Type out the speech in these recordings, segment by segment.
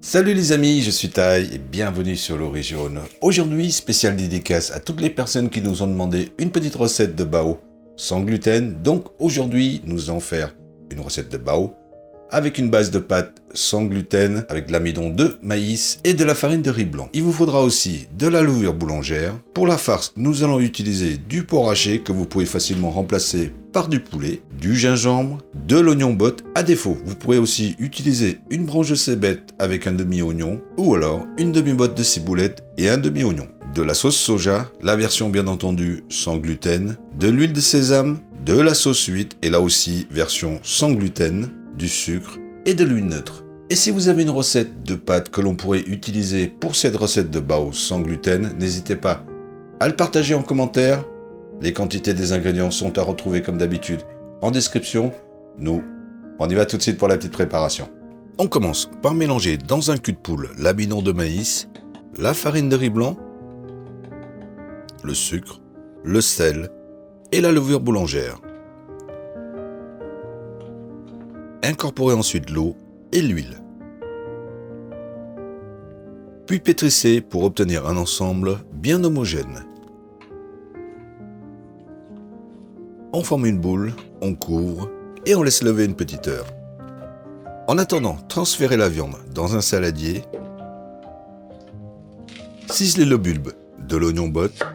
Salut les amis, je suis Tai et bienvenue sur l'Origine. Aujourd'hui, spéciale dédicace à toutes les personnes qui nous ont demandé une petite recette de bao sans gluten. Donc aujourd'hui, nous allons faire une recette de bao avec une base de pâte sans gluten, avec de l'amidon de maïs et de la farine de riz blanc. Il vous faudra aussi de la levure boulangère. Pour la farce, nous allons utiliser du porc haché que vous pouvez facilement remplacer par du poulet, du gingembre, de l'oignon botte. À défaut, vous pourrez aussi utiliser une branche de cébette avec un demi-oignon ou alors une demi-botte de ciboulette et un demi-oignon. De la sauce soja, la version bien entendu sans gluten, de l'huile de sésame, de la sauce huître et là aussi version sans gluten, du sucre et de l'huile neutre. Et si vous avez une recette de pâtes que l'on pourrait utiliser pour cette recette de bao sans gluten, n'hésitez pas à le partager en commentaire. Les quantités des ingrédients sont à retrouver comme d'habitude en description. Nous, on y va tout de suite pour la petite préparation. On commence par mélanger dans un cul de poule l'amidon de maïs, la farine de riz blanc, le sucre, le sel et la levure boulangère. Incorporez ensuite l'eau et l'huile. Puis pétrissez pour obtenir un ensemble bien homogène. On forme une boule, on couvre et on laisse lever une petite heure. En attendant, transférez la viande dans un saladier, ciselez le bulbe de l'oignon botte,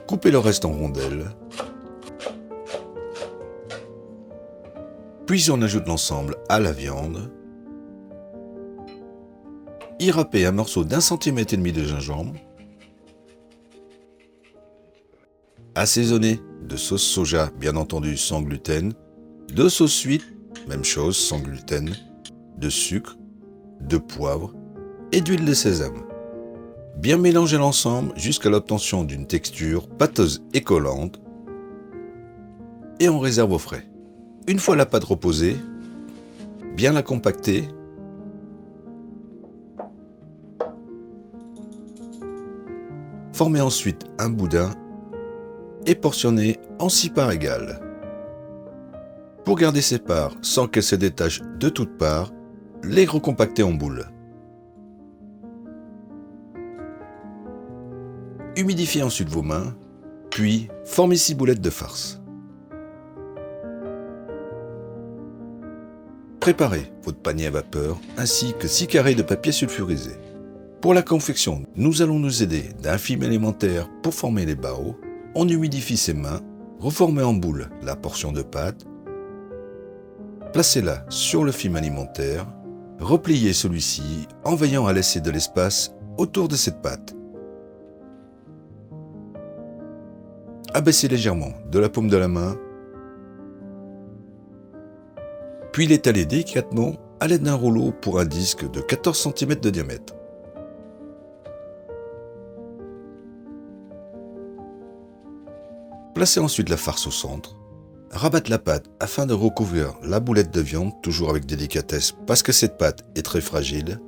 coupez le reste en rondelles, puis on ajoute l'ensemble à la viande, y râpez un morceau d'1,5 cm de gingembre, assaisonnez de sauce soja bien entendu sans gluten, de sauce huître, même chose sans gluten, de sucre, de poivre et d'huile de sésame. Bien mélanger l'ensemble jusqu'à l'obtention d'une texture pâteuse et collante et on réserve au frais. Une fois la pâte reposée, bien la compacter, formez ensuite un boudin et portionnez en 6 parts égales. Pour garder ces parts sans qu'elles se détachent de toutes parts, les recompactez en boules. Humidifiez ensuite vos mains, puis formez 6 boulettes de farce. Préparez votre panier à vapeur ainsi que 6 carrés de papier sulfurisé. Pour la confection, nous allons nous aider d'un film élémentaire pour former les bao. On humidifie ses mains, reformez en boule la portion de pâte, placez-la sur le film alimentaire, repliez celui-ci en veillant à laisser de l'espace autour de cette pâte. Abaissez légèrement de la paume de la main, puis l'étalez délicatement à l'aide d'un rouleau pour un disque de 14 cm de diamètre. Placez ensuite la farce au centre, rabattez la pâte afin de recouvrir la boulette de viande, toujours avec délicatesse parce que cette pâte est très fragile.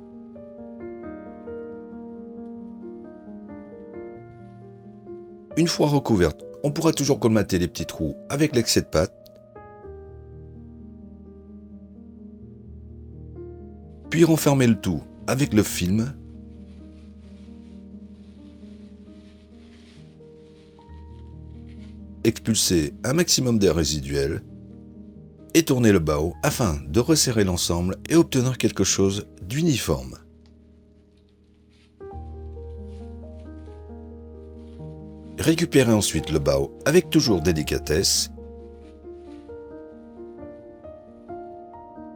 Une fois recouverte, on pourra toujours colmater les petits trous avec l'excès de pâte. Puis renfermer le tout avec le film. Expulser un maximum d'air résiduel et tourner le bao afin de resserrer l'ensemble et obtenir quelque chose d'uniforme. Récupérez ensuite le bao avec toujours délicatesse.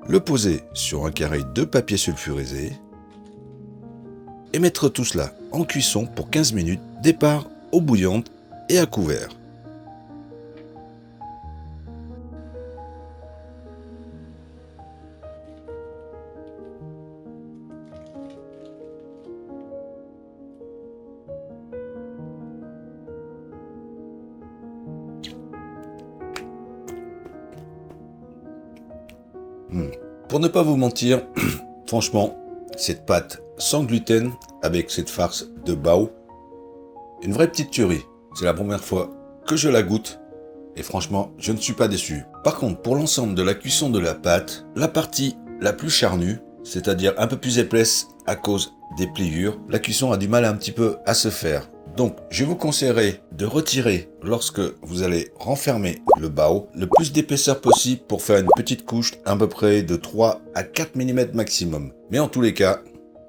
Le poser sur un carré de papier sulfurisé et mettre tout cela en cuisson pour 15 minutes, départ eau bouillante et à couvert. Pour ne pas vous mentir, franchement, cette pâte sans gluten avec cette farce de bao, une vraie petite tuerie. C'est la première fois que je la goûte Et franchement, je ne suis pas déçu. Par contre, pour l'ensemble de la cuisson de la pâte, la partie la plus charnue, c'est-à-dire un peu plus épaisse à cause des pliures, la cuisson a du mal un petit peu à se faire. Donc, je vous conseillerais de retirer, lorsque vous allez renfermer le bao, le plus d'épaisseur possible pour faire une petite couche à peu près de 3 à 4 mm maximum. Mais en tous les cas,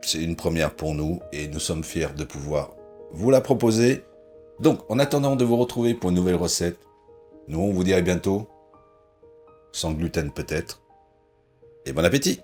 c'est une première pour nous et nous sommes fiers de pouvoir vous la proposer. Donc, en attendant de vous retrouver pour une nouvelle recette, nous on vous dit à bientôt, sans gluten peut-être, et bon appétit!